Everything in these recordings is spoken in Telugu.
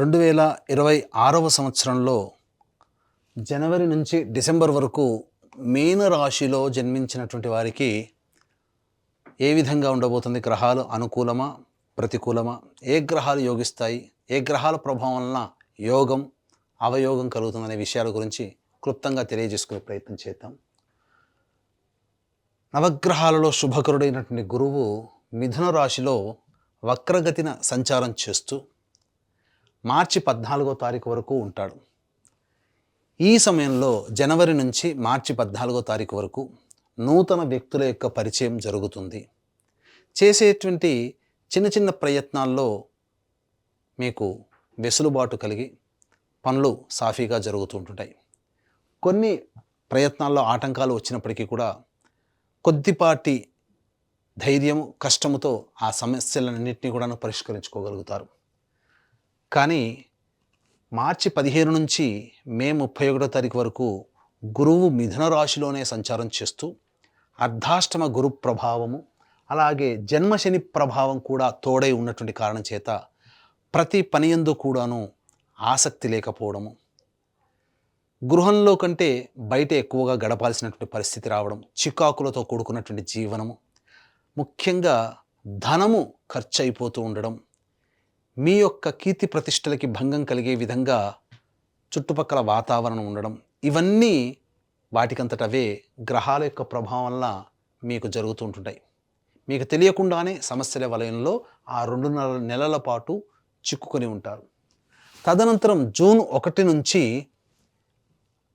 2026వ సంవత్సరంలో జనవరి నుంచి డిసెంబర్ వరకు మీన రాశిలో జన్మించినటువంటి వారికి ఏ విధంగా ఉండబోతుంది? గ్రహాలు అనుకూలమా, ప్రతికూలమా? ఏ గ్రహాలు యోగిస్తాయి? ఏ గ్రహాల ప్రభావం వలన యోగం, అవయోగం కలుగుతుందనే విషయాల గురించి క్లుప్తంగా తెలియజేసుకునే ప్రయత్నం చేద్దాం. నవగ్రహాలలో శుభకరుడైనటువంటి గురువు మిథున రాశిలో వక్రగతిన సంచారం చేస్తూ మార్చి 14వ తారీఖు వరకు ఉంటాడు. ఈ సమయంలో జనవరి నుంచి మార్చి 14వ తారీఖు వరకు నూతన వ్యక్తుల యొక్క పరిచయం జరుగుతుంది. చేసేటువంటి చిన్న చిన్న ప్రయత్నాల్లో మీకు వెసులుబాటు కలిగి పనులు సాఫీగా జరుగుతుంటాయి. కొన్ని ప్రయత్నాల్లో ఆటంకాలు వచ్చినప్పటికీ కూడా కొద్దిపాటి ధైర్యము, కష్టముతో ఆ సమస్యలన్నింటినీ కూడా పరిష్కరించుకోగలుగుతారు. కానీ మార్చి 15 నుంచి మే 31వ తారీఖు వరకు గురువు మిథున రాశిలోనే సంచారం చేస్తూ అర్ధాష్టమ గురు ప్రభావము, అలాగే జన్మశని ప్రభావం కూడా తోడై ఉన్నటువంటి కారణం చేత ప్రతి పనియందు కూడాను ఆసక్తి లేకపోవడము, గృహంలో కంటే బయట ఎక్కువగా గడపాల్సినటువంటి పరిస్థితి రావడం, చికాకులతో కూడుకున్నటువంటి జీవనము, ముఖ్యంగా ధనము ఖర్చు అయిపోతూ ఉండడం, మీ యొక్క కీర్తి ప్రతిష్టలకి భంగం కలిగే విధంగా చుట్టుపక్కల వాతావరణం ఉండడం, ఇవన్నీ వాటికంతటవే గ్రహాల యొక్క ప్రభావం వల్ల మీకు జరుగుతూ ఉంటుంటాయి. మీకు తెలియకుండానే సమస్యల వలయంలో ఆ 2 నెలల పాటు చిక్కుకొని ఉంటారు. తదనంతరం జూన్ 1 నుంచి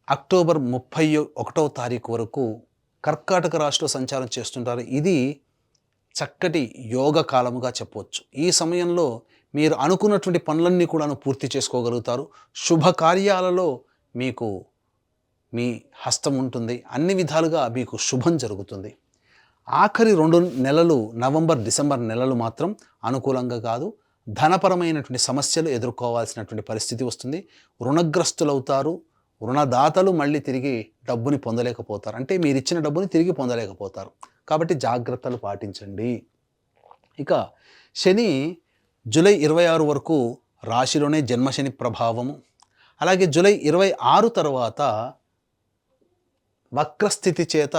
అక్టోబర్ 31వ తారీఖు వరకు కర్కాటక రాశిలో సంచారం చేస్తుంటారు. ఇది చక్కటి యోగ కాలముగా చెప్పవచ్చు. ఈ సమయంలో మీరు అనుకున్నటువంటి పనులన్నీ కూడా పూర్తి చేసుకోగలుగుతారు. శుభకార్యాలలో మీకు మీ హస్తం ఉంటుంది. అన్ని విధాలుగా మీకు శుభం జరుగుతుంది. ఆఖరి 2 నెలలు నవంబర్, డిసెంబర్ నెలలు మాత్రం అనుకూలంగా కాదు. ధనపరమైనటువంటి సమస్యలు ఎదుర్కోవాల్సినటువంటి పరిస్థితి వస్తుంది. రుణగ్రస్తులవుతారు. రుణదాతలు మళ్ళీ తిరిగి డబ్బుని పొందలేకపోతారు. అంటే మీరు ఇచ్చిన డబ్బుని తిరిగి పొందలేకపోతారు. కాబట్టి జాగ్రత్తలు పాటించండి. ఇక శని జూలై 26 వరకు రాశిలోనే జన్మశని ప్రభావము, అలాగే జూలై 26 తర్వాత వక్రస్థితి చేత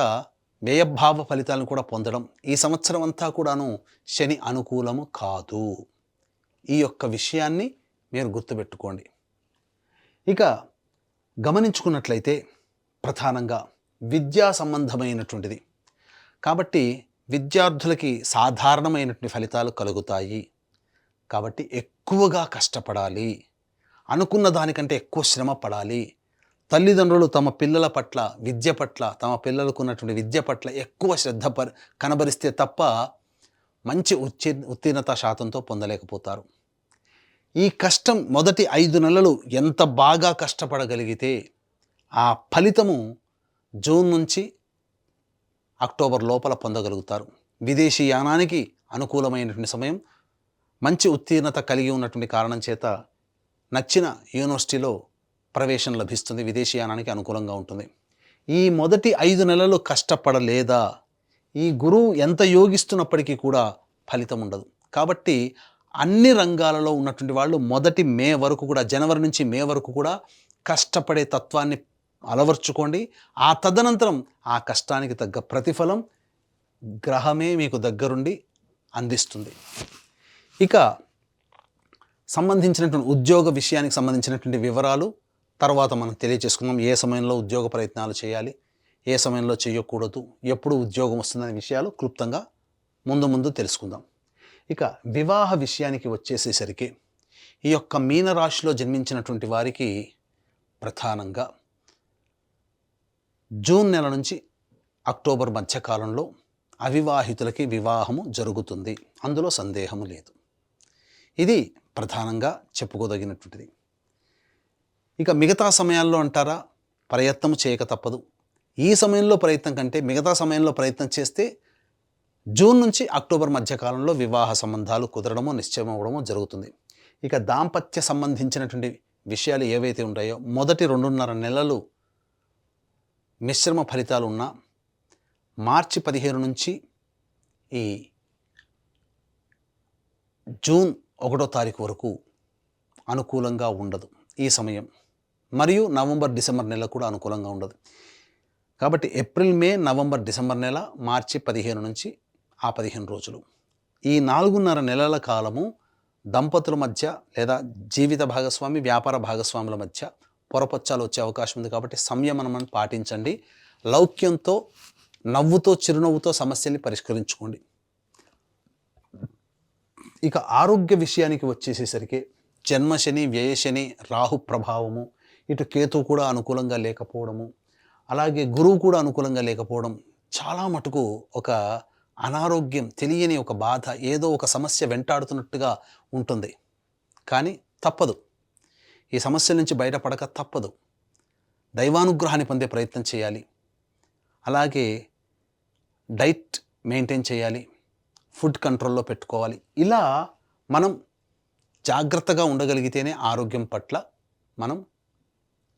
వ్యయభావ ఫలితాలను కూడా పొందడం. ఈ సంవత్సరం అంతా కూడాను శని అనుకూలము కాదు. ఈ యొక్క విషయాన్ని మీరు గుర్తుపెట్టుకోండి. ఇక గమనించుకున్నట్లయితే ప్రధానంగా విద్యా సంబంధమైనటువంటిది కాబట్టి విద్యార్థులకి సాధారణమైనటువంటి ఫలితాలు కలుగుతాయి. కాబట్టి ఎక్కువగా కష్టపడాలి, అనుకున్న దానికంటే ఎక్కువ శ్రమ పడాలి. తల్లిదండ్రులు తమ పిల్లల పట్ల, విద్య పట్ల, తమ పిల్లలకు ఉన్నటువంటి విద్య పట్ల ఎక్కువ శ్రద్ధ కనబరిస్తే తప్ప మంచి ఉత్తీర్ణత శాతంతో పొందలేకపోతారు. ఈ కష్టం మొదటి 5 నెలలు ఎంత బాగా కష్టపడగలిగితే ఆ ఫలితము జూన్ నుంచి అక్టోబర్ లోపల పొందగలుగుతారు. విదేశీ యానానికి అనుకూలమైనటువంటి సమయం. మంచి ఉత్తీర్ణత కలిగి ఉన్నటువంటి కారణం చేత నచ్చిన యూనివర్సిటీలో ప్రవేశం లభిస్తుంది. విదేశీ యానానికి అనుకూలంగా ఉంటుంది. ఈ మొదటి 5 నెలలు కష్టపడలేదా ఈ గురువు ఎంత యోగిస్తున్నప్పటికీ కూడా ఫలితం ఉండదు. కాబట్టి అన్ని రంగాలలో ఉన్నటువంటి వాళ్ళు మొదటి మే వరకు కూడా, జనవరి నుంచి మే వరకు కూడా కష్టపడే తత్వాన్ని అలవర్చుకోండి. ఆ తదనంతరం ఆ కష్టానికి తగ్గ ప్రతిఫలం గ్రహమే మీకు దగ్గరుండి అందిస్తుంది. ఇక సంబంధించినటువంటి ఉద్యోగ విషయానికి సంబంధించినటువంటి వివరాలు తర్వాత మనం తెలియజేసుకుందాం. ఏ సమయంలో ఉద్యోగ ప్రయత్నాలు చేయాలి, ఏ సమయంలో చేయకూడదు, ఎప్పుడు ఉద్యోగం వస్తుందనే విషయాలు క్లుప్తంగా ముందు తెలుసుకుందాం. ఇక వివాహ విషయానికి వచ్చేసేసరికి ఈ యొక్క మీనరాశిలో జన్మించినటువంటి వారికి ప్రధానంగా జూన్ నెల నుంచి అక్టోబర్ మధ్యకాలంలో అవివాహితులకి వివాహము జరుగుతుంది. అందులో సందేహము లేదు. ఇది ప్రధానంగా చెప్పుకోదగినటువంటిది. ఇక మిగతా సమయాల్లో అంటారా, ప్రయత్నం చేయక తప్పదు. ఈ సమయంలో ప్రయత్నం కంటే మిగతా సమయంలో ప్రయత్నం చేస్తే జూన్ నుంచి అక్టోబర్ మధ్యకాలంలో వివాహ సంబంధాలు కుదరడమో, నిశ్చయం అవ్వడమో జరుగుతుంది. ఇక దాంపత్య సంబంధించినటువంటి విషయాలు ఏవైతే ఉంటాయో మొదటి 2.5 నెలలు మిశ్రమ ఫలితాలు ఉన్నా మార్చి 15 నుంచి ఈ జూన్ 1వ తారీఖు వరకు అనుకూలంగా ఉండదు ఈ సమయం. మరియు నవంబర్ డిసెంబర్ నెల కూడా అనుకూలంగా ఉండదు. కాబట్టి ఏప్రిల్ మే నవంబర్ డిసెంబర్ నెల, మార్చి 15 నుంచి ఆ 15 రోజులు, ఈ 4.5 నెలల కాలము దంపతుల మధ్య లేదా జీవిత భాగస్వామి వ్యాపార భాగస్వాముల మధ్య పొరపచ్చాలు వచ్చే అవకాశం ఉంది. కాబట్టి సంయమనం పాటించండి. లౌక్యంతో, నవ్వుతో, చిరునవ్వుతో సమస్యల్ని పరిష్కరించుకోండి. ఇక ఆరోగ్య విషయానికి వచ్చేసేసరికి జన్మశని, వ్యయశని, రాహు ప్రభావము, ఇటు కేతు కూడా అనుకూలంగా లేకపోవడము, అలాగే గురువు కూడా అనుకూలంగా లేకపోవడం, చాలా మటుకు ఒక అనారోగ్యం, తెలియని ఒక బాధ, ఏదో ఒక సమస్య వెంటాడుతున్నట్టుగా ఉంటుంది. కానీ తప్పదు, ఈ సమస్యల నుంచి బయటపడక తప్పదు. దైవానుగ్రహాన్ని పొందే ప్రయత్నం చేయాలి. అలాగే డైట్ మెయింటైన్ చేయాలి, ఫుడ్ కంట్రోల్లో పెట్టుకోవాలి. ఇలా మనం జాగ్రత్తగా ఉండగలిగితేనే ఆరోగ్యం పట్ల మనం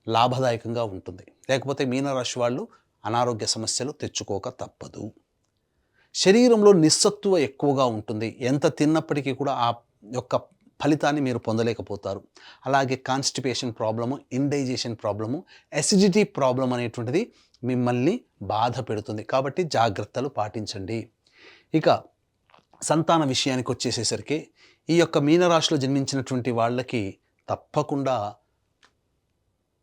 లాభదాయకంగా ఉంటుంది. లేకపోతే మీనరాశి వాళ్ళు అనారోగ్య సమస్యలు తెచ్చుకోక తప్పదు. శరీరంలో నిస్సత్తువ ఎక్కువగా ఉంటుంది. ఎంత తిన్నప్పటికీ కూడా ఆ యొక్క ఫలితాన్ని మీరు పొందలేకపోతారు. అలాగే constipation problem, indigestion problem, acidity problem అనేటువంటిది మిమ్మల్ని బాధ పెడుతుంది. కాబట్టి జాగ్రత్తలు పాటించండి. ఇక సంతాన విషయానికి వచ్చేసేసరికి ఈ యొక్క మీనరాశిలో జన్మించినటువంటి వాళ్ళకి తప్పకుండా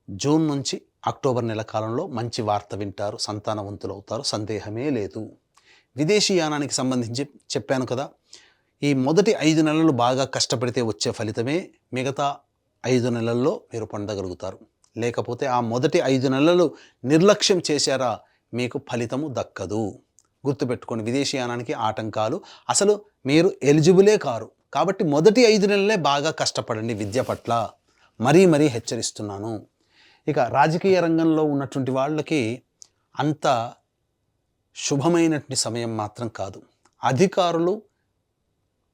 జూన్ నుంచి అక్టోబర్ నెల కాలంలో మంచి వార్త వింటారు, సంతానవంతులు అవుతారు, సందేహమే లేదు. విదేశీయానానికి సంబంధించి చెప్పాను కదా, ఈ మొదటి 5 నెలలు బాగా కష్టపడితే వచ్చే ఫలితమే మిగతా 5 నెలల్లో మీరు పొందగలుగుతారు. లేకపోతే ఆ మొదటి 5 నెలలు నిర్లక్ష్యం చేశారా మీకు ఫలితము దక్కదు. గుర్తుపెట్టుకోండి, విదేశీయానానికి ఆటంకాలు, అసలు మీరు ఎలిజిబులే కారు. కాబట్టి మొదటి 5 నెలలే బాగా కష్టపడండి విద్య పట్ల, మరీ హెచ్చరిస్తున్నాను. ఇక రాజకీయ రంగంలో ఉన్నటువంటి వాళ్ళకి అంత శుభమైనటువంటి సమయం మాత్రం కాదు. అధికారులు,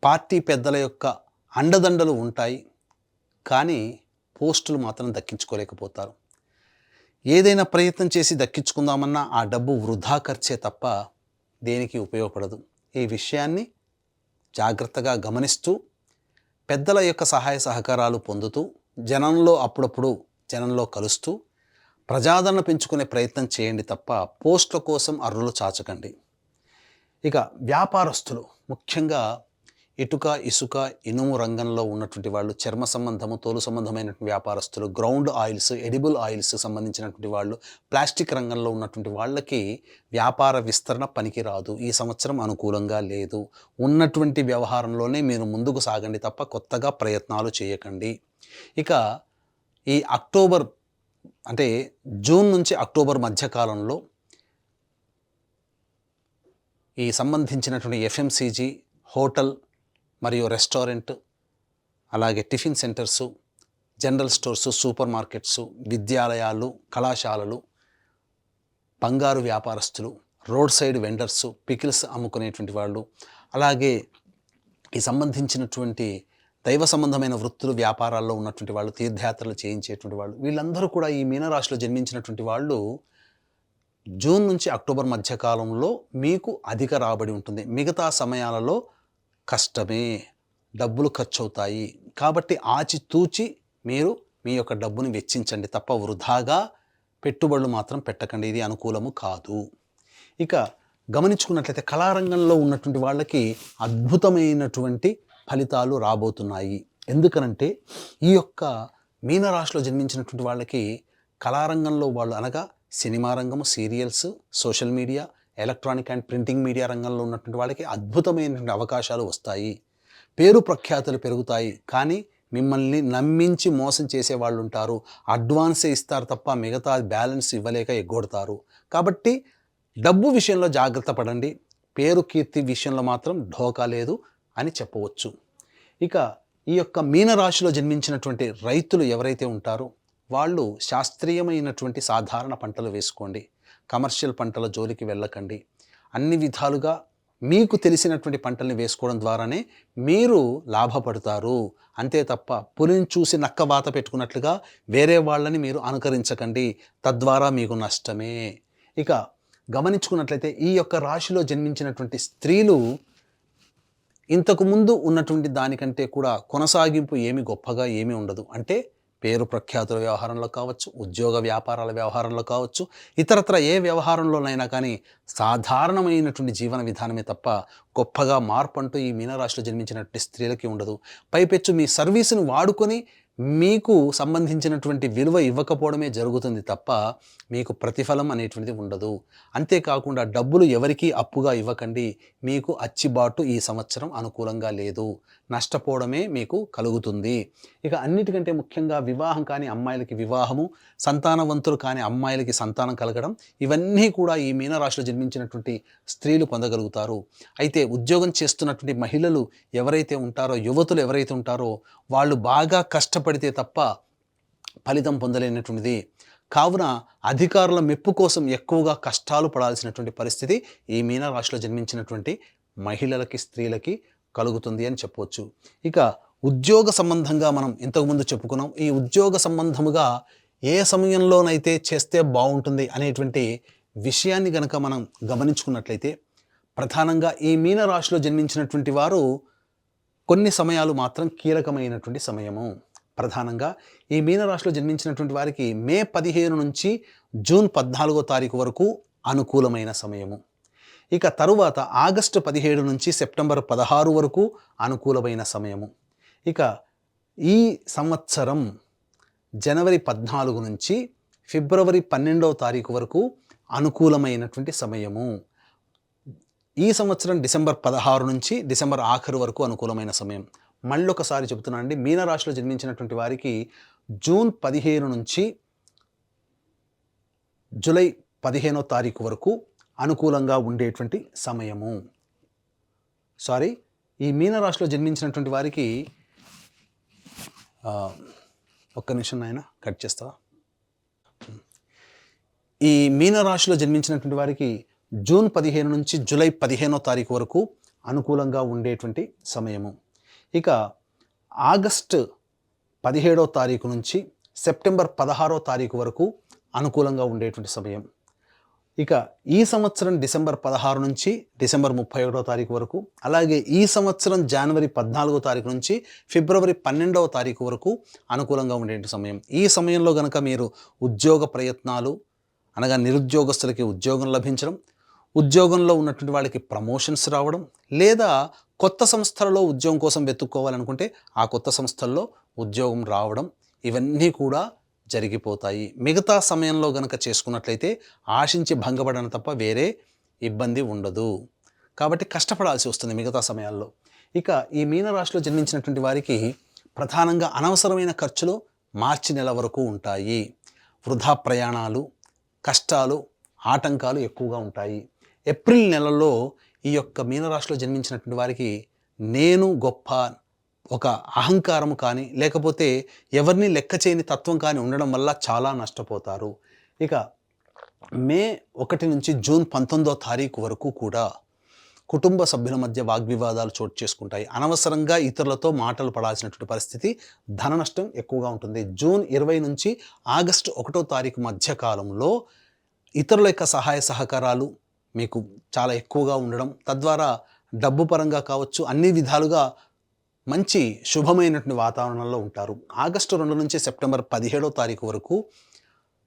పార్టీ పెద్దల యొక్క అండదండలు ఉంటాయి, కానీ పోస్టులు మాత్రం దక్కించుకోలేకపోతారు. ఏదైనా ప్రయత్నం చేసి దక్కించుకుందామన్నా ఆ డబ్బు వృధా ఖర్చే తప్ప దేనికి ఉపయోగపడదు. ఈ విషయాన్ని జాగ్రత్తగా గమనిస్తూ, పెద్దల యొక్క సహాయ సహకారాలు పొందుతూ, అప్పుడప్పుడు జనంలో కలుస్తూ ప్రజాదరణ పెంచుకునే ప్రయత్నం చేయండి తప్ప పోస్టుల కోసం అర్రులు చాచకండి. ఇక వ్యాపారస్తులు, ముఖ్యంగా ఇటుక, ఇసుక, ఇనుము రంగంలో ఉన్నటువంటి వాళ్ళు, చర్మ సంబంధము, తోలు సంబంధమైనటువంటి వ్యాపారస్తులు, గ్రౌండ్ ఆయిల్స్, ఎడిబుల్ ఆయిల్స్ సంబంధించినటువంటి వాళ్ళు, ప్లాస్టిక్ రంగంలో ఉన్నటువంటి వాళ్ళకి వ్యాపార విస్తరణ పనికిరాదు. ఈ సంవత్సరం అనుకూలంగా లేదు. ఉన్నటువంటి వ్యవహారంలోనే మీరు ముందుకు సాగండి తప్ప కొత్తగా ప్రయత్నాలు చేయకండి. ఇక ఈ అక్టోబర్ అంటే జూన్ నుంచి అక్టోబర్ మధ్యకాలంలో ఈ సంబంధించినటువంటి ఎఫ్ఎంసీజీ, హోటల్ మరియు రెస్టారెంట్, అలాగే tiffin centres, general stores, supermarkets, విద్యాలయాలు, కళాశాలలు, బంగారు వ్యాపారస్తులు, రోడ్ సైడ్ వెండర్సు, పికిల్స్ అమ్ముకునేటువంటి వాళ్ళు, అలాగే ఈ సంబంధించినటువంటి దైవ సంబంధమైన వృత్తులు, వ్యాపారాల్లో ఉన్నటువంటి వాళ్ళు, తీర్థయాత్రలు చేయించేటువంటి వాళ్ళు, వీళ్ళందరూ కూడా ఈ మీనరాశిలో జన్మించినటువంటి వాళ్ళు జూన్ నుంచి అక్టోబర్ మధ్యకాలంలో మీకు అధిక రాబడి ఉంటుంది. మిగతా సమయాలలో కష్టమే, డబ్బులు ఖర్చు అవుతాయి. కాబట్టి ఆచితూచి మీరు మీ యొక్క డబ్బుని వెచ్చించండి తప్ప వృధాగా పెట్టుబడులు మాత్రం పెట్టకండి. ఇది అనుకూలము కాదు. ఇక గమనించుకున్నట్లయితే కళారంగంలో ఉన్నటువంటి వాళ్ళకి అద్భుతమైనటువంటి ఫలితాలు రాబోతున్నాయి. ఎందుకనంటే ఈ యొక్క మీనరాశిలో జన్మించినటువంటి వాళ్ళకి కళారంగంలో వాళ్ళు అనగా సినిమా రంగము, serials, social media, electronic and printing media రంగంలో ఉన్నటువంటి వాళ్ళకి అద్భుతమైనటువంటి అవకాశాలు వస్తాయి. పేరు ప్రఖ్యాతులు పెరుగుతాయి. కానీ మిమ్మల్ని నమ్మించి మోసం చేసే వాళ్ళు ఉంటారు. అడ్వాన్సే ఇస్తారు తప్ప మిగతా బ్యాలెన్స్ ఇవ్వలేక ఎగ్గొడతారు. కాబట్టి డబ్బు విషయంలో జాగ్రత్త పడండి. పేరు కీర్తి విషయంలో మాత్రం ఢోకా లేదు అని చెప్పవచ్చు. ఇక ఈ యొక్క మీనరాశిలో జన్మించినటువంటి రైతులు ఎవరైతే ఉంటారో వాళ్ళు శాస్త్రీయమైనటువంటి సాధారణ పంటలు వేసుకోండి. కమర్షియల్ పంటల జోలికి వెళ్ళకండి. అన్ని విధాలుగా మీకు తెలిసినటువంటి పంటల్ని వేసుకోవడం ద్వారానే మీరు లాభపడతారు. అంతే తప్ప పులిని చూసి నక్క వాత పెట్టుకున్నట్లుగా వేరే వాళ్ళని మీరు అనుకరించకండి. తద్వారా మీకు నష్టమే. ఇక గమనించుకున్నట్లయితే ఈ యొక్క రాశిలో జన్మించినటువంటి స్త్రీలు ఇంతకు ముందు ఉన్నటువంటి దానికంటే కూడా కొనసాగింపు ఏమి గొప్పగా ఏమీ ఉండదు. అంటే పేరు ప్రఖ్యాతుల వ్యవహారంలో కావచ్చు, ఉద్యోగ వ్యాపారాల వ్యవహారంలో కావచ్చు, ఇతరత్ర ఏ వ్యవహారంలోనైనా కానీ సాధారణమైనటువంటి జీవన విధానమే తప్ప గొప్పగా మార్పు అంటూ ఈ మీనరాశిలో జన్మించినటువంటి స్త్రీలకి ఉండదు. పైపెచ్చు మీ సర్వీసును వాడుకొని మీకు సంబంధించినటువంటి విలువ ఇవ్వకపోవడమే జరుగుతుంది తప్ప మీకు ప్రతిఫలం అనేటువంటిది ఉండదు. అంతేకాకుండా డబ్బులు ఎవరికీ అప్పుగా ఇవ్వకండి. మీకు అచ్చిబాటు ఈ సంవత్సరం అనుకూలంగా లేదు. నష్టపోవడమే మీకు కలుగుతుంది. ఇక అన్నిటికంటే ముఖ్యంగా వివాహం కాని అమ్మాయిలకి వివాహము, సంతానవంతులు కాని అమ్మాయిలకి సంతానం కలగడం, ఇవన్నీ కూడా ఈ మీనరాశిలో జన్మించినటువంటి స్త్రీలు పొందగలుగుతారు. అయితే ఉద్యోగం చేస్తున్నటువంటి మహిళలు ఎవరైతే ఉంటారో, యువతులు ఎవరైతే ఉంటారో వాళ్ళు బాగా కష్టపడితే తప్ప ఫలితం పొందలేనటువంటిది. కావున అధికారుల మెప్పు కోసం ఎక్కువగా కష్టాలు పడాల్సినటువంటి పరిస్థితి ఈ మీనరాశిలో జన్మించినటువంటి మహిళలకి, స్త్రీలకి కలుగుతుంది అని చెప్పవచ్చు. ఇక ఉద్యోగ సంబంధంగా మనం ఇంతకుముందు చెప్పుకున్నాం. ఈ ఉద్యోగ సంబంధముగా ఏ సమయంలోనైతే చేస్తే బాగుంటుంది అనేటువంటి విషయాన్ని గనక మనం గమనించుకున్నట్లయితే, ప్రధానంగా ఈ మీనరాశిలో జన్మించినటువంటి వారు కొన్ని సమయాలు మాత్రం కీలకమైనటువంటి సమయము. ప్రధానంగా ఈ మీనరాశిలో జన్మించినటువంటి వారికి మే 15 నుంచి జూన్ 14వ తారీఖు వరకు అనుకూలమైన సమయము. ఇక తరువాత ఆగస్టు 17 నుంచి సెప్టెంబర్ 16 వరకు అనుకూలమైన సమయము. ఇక ఈ సంవత్సరం జనవరి 14 నుంచి ఫిబ్రవరి 12వ తారీఖు వరకు అనుకూలమైనటువంటి సమయము. ఈ సంవత్సరం డిసెంబర్ 16 నుంచి డిసెంబర్ ఆఖరు వరకు అనుకూలమైన సమయం. మళ్ళొకసారి చెబుతున్నానండి, మీనరాశిలో జన్మించినటువంటి వారికి జూన్ 15 నుంచి జూలై 15వ తారీఖు వరకు అనుకూలంగా ఉండేటువంటి సమయము. ఈ మీనరాశిలో జన్మించినటువంటి వారికి ఒక్క నిమిషం నాయన కట్ చేస్తావా? ఈ మీనరాశిలో జన్మించినటువంటి వారికి జూన్ 15 నుంచి జూలై 15వ తారీఖు వరకు అనుకూలంగా ఉండేటువంటి సమయము. ఇక ఆగస్టు 17వ తారీఖు నుంచి సెప్టెంబర్ 16వ తారీఖు వరకు అనుకూలంగా ఉండేటువంటి సమయం. ఇక ఈ సంవత్సరం డిసెంబర్ 16 నుంచి డిసెంబర్ 31వ తారీఖు వరకు, అలాగే ఈ సంవత్సరం జనవరి 14వ తారీఖు నుంచి ఫిబ్రవరి 12వ తారీఖు వరకు అనుకూలంగా ఉండేటువంటి సమయం. ఈ సమయంలో కనుక మీరు ఉద్యోగ ప్రయత్నాలు అనగా నిరుద్యోగస్తులకి ఉద్యోగం లభించడం, ఉద్యోగంలో ఉన్నటువంటి వాళ్ళకి ప్రమోషన్స్ రావడం, లేదా కొత్త సంస్థలలో ఉద్యోగం కోసం వెతుక్కోవాలనుకుంటే ఆ కొత్త సంస్థల్లో ఉద్యోగం రావడం, ఇవన్నీ కూడా జరిగిపోతాయి. మిగతా సమయంలో గనక చేసుకున్నట్లయితే ఆశించి భంగపడడం తప్ప వేరే ఇబ్బంది ఉండదు. కాబట్టి కష్టపడాల్సి వస్తుంది మిగతా సమయాల్లో. ఇక ఈ మీనరాశిలో జన్మించినటువంటి వారికి ప్రధానంగా అనవసరమైన ఖర్చులు మార్చి నెల వరకు ఉంటాయి. వృధా ప్రయాణాలు, కష్టాలు, ఆటంకాలు ఎక్కువగా ఉంటాయి. ఏప్రిల్ నెలలో ఈ యొక్క మీనరాశిలో జన్మించినటువంటి వారికి నేను గొప్ప ఒక అహంకారము కానీ, లేకపోతే ఎవరిని లెక్క చేయని తత్వం కానీ ఉండడం వల్ల చాలా నష్టపోతారు. ఇక మే 1 నుంచి జూన్ 19వ తారీఖు వరకు కూడా కుటుంబ సభ్యుల మధ్య వాగ్వివాదాలు చోటు చేసుకుంటాయి. అనవసరంగా ఇతరులతో మాటలు పడాల్సినటువంటి పరిస్థితి, ధన నష్టం ఎక్కువగా ఉంటుంది. జూన్ 20 నుంచి ఆగస్టు 1వ తారీఖు మధ్య కాలంలో ఇతరుల యొక్క సహాయ సహకారాలు మీకు చాలా ఎక్కువగా ఉండడం, తద్వారా డబ్బు పరంగా కావచ్చు అన్ని విధాలుగా మంచి శుభమైనటువంటి వాతావరణంలో ఉంటారు. ఆగస్టు 2 నుంచి సెప్టెంబర్ 17వ తారీఖు వరకు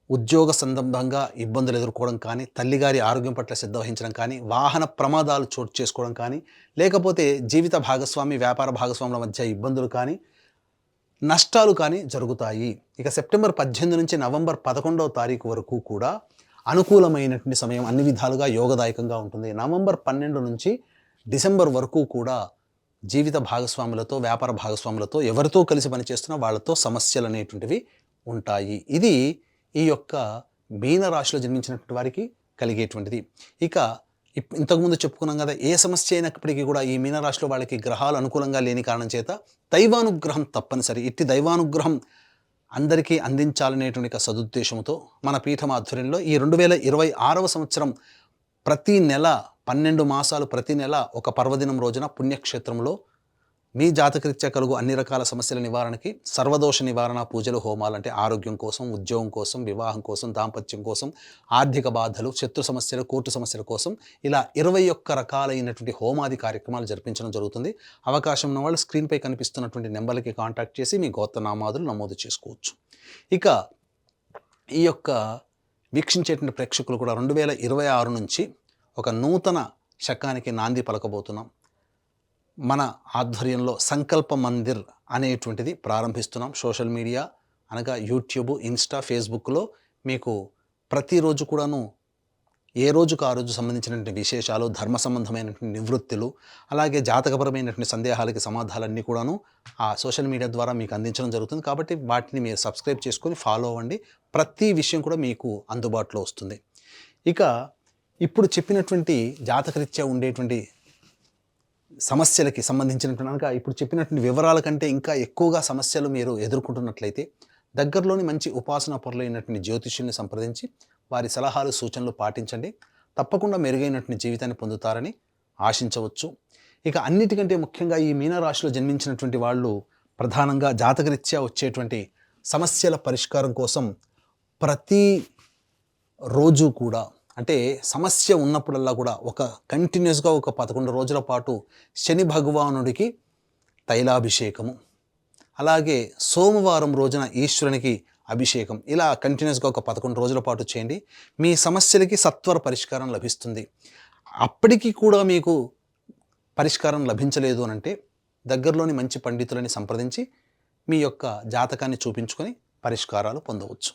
ఉద్యోగ సంబంధంగా ఇబ్బందులు ఎదుర్కోవడం కానీ, తల్లిగారి ఆరోగ్యం పట్ల శ్రద్ధ వహించడం కానీ, వాహన ప్రమాదాలు చోటు చేసుకోవడం కానీ, లేకపోతే జీవిత భాగస్వామి, వ్యాపార భాగస్వాముల మధ్య ఇబ్బందులు కానీ, నష్టాలు కానీ జరుగుతాయి. ఇక సెప్టెంబర్ 18 నుంచి నవంబర్ 11వ తారీఖు వరకు కూడా అనుకూలమైనటువంటి సమయం, అన్ని విధాలుగా యోగదాయకంగా ఉంటుంది. నవంబర్ 12 నుంచి డిసెంబర్ వరకు కూడా జీవిత భాగస్వాములతో, వ్యాపార భాగస్వాములతో, ఎవరితో కలిసి పనిచేస్తున్నా వాళ్ళతో సమస్యలు అనేటువంటివి ఉంటాయి. ఇది ఈ యొక్క మీనరాశిలో జన్మించినటువంటి వారికి కలిగేటువంటిది. ఇక ఇంతకుముందు చెప్పుకున్నాం కదా, ఏ సమస్య అయినప్పటికీ కూడా ఈ మీనరాశిలో వాళ్ళకి గ్రహాలు అనుకూలంగా లేని కారణం చేత దైవానుగ్రహం తప్పనిసరి. ఇట్టి దైవానుగ్రహం అందరికీ అందించాలనేటువంటి సదుద్దేశంతో మన పీఠం ఆధ్వర్యంలో ఈ 2026వ సంవత్సరం ప్రతి నెల 12 మాసాలు ప్రతి నెల ఒక పర్వదినం రోజున పుణ్యక్షేత్రంలో మీ జాతకరీత్యా కలుగు అన్ని రకాల సమస్యల నివారణకి సర్వదోష నివారణ పూజలు, హోమాలు అంటే ఆరోగ్యం కోసం, ఉద్యోగం కోసం, వివాహం కోసం, దాంపత్యం కోసం, ఆర్థిక బాధలు, శత్రు సమస్యలు, కోర్టు సమస్యల కోసం ఇలా 21 రకాలైనటువంటి హోమాది కార్యక్రమాలు జరిపించడం జరుగుతుంది. అవకాశం ఉన్న వాళ్ళు స్క్రీన్పై కనిపిస్తున్నటువంటి నెంబర్లకి కాంటాక్ట్ చేసి మీ గోత్రనామాదులు నమోదు చేసుకోవచ్చు. ఇక ఈ యొక్క వీక్షించేటువంటి ప్రేక్షకులు కూడా 2026 నుంచి ఒక నూతన శకానికి నాంది పలకబోతున్నాం. మన ఆధ్వర్యంలో సంకల్ప మందిర్ అనేటువంటిది ప్రారంభిస్తున్నాం. సోషల్ మీడియా అనగా యూట్యూబ్, ఇన్స్టా, ఫేస్బుక్లో మీకు ప్రతిరోజు కూడాను ఏ రోజుకు ఆ రోజు సంబంధించినటువంటి విశేషాలు, ధర్మ సంబంధమైనటువంటి నివృత్తులు, అలాగే జాతకపరమైనటువంటి సందేహాలకి సమాధానాలన్నీ కూడాను ఆ సోషల్ మీడియా ద్వారా మీకు అందించడం జరుగుతుంది. కాబట్టి వాటిని మీరు సబ్స్క్రైబ్ చేసుకొని ఫాలో అవ్వండి. ప్రతి విషయం కూడా మీకు అందుబాటులో వస్తుంది. ఇక ఇప్పుడు చెప్పినటువంటి జాతకరీత్యా ఉండేటువంటి సమస్యలకి సంబంధించినటువంటి అనగా ఇప్పుడు చెప్పినటువంటి వివరాల కంటే ఇంకా ఎక్కువగా సమస్యలు మీరు ఎదుర్కొంటున్నట్లయితే దగ్గరలోని మంచి ఉపాసనా పరులైనటువంటి జ్యోతిష్యుల్ని సంప్రదించి వారి సలహాలు, సూచనలు పాటించండి. తప్పకుండా మెరుగైనటువంటి జీవితాన్ని పొందుతారని ఆశించవచ్చు. ఇక అన్నిటికంటే ముఖ్యంగా ఈ మీనరాశిలో జన్మించినటువంటి వాళ్ళు ప్రధానంగా జాతకరీత్యా వచ్చేటువంటి సమస్యల పరిష్కారం కోసం ప్రతి రోజు కూడా అంటే సమస్య ఉన్నప్పుడల్లా కూడా కంటిన్యూస్గా ఒక 11 రోజుల పాటు శని భగవానుడికి తైలాభిషేకము, అలాగే సోమవారం రోజున ఈశ్వరునికి అభిషేకం, ఇలా కంటిన్యూస్గా ఒక 11 రోజుల పాటు చేయండి. మీ సమస్యలకి సత్వర పరిష్కారం లభిస్తుంది. అప్పటికి కూడా మీకు పరిష్కారం లభించలేదు అనంటే దగ్గరలోని మంచి పండితులని సంప్రదించి మీ యొక్క జాతకాన్ని చూపించుకొని పరిష్కారాలు పొందవచ్చు.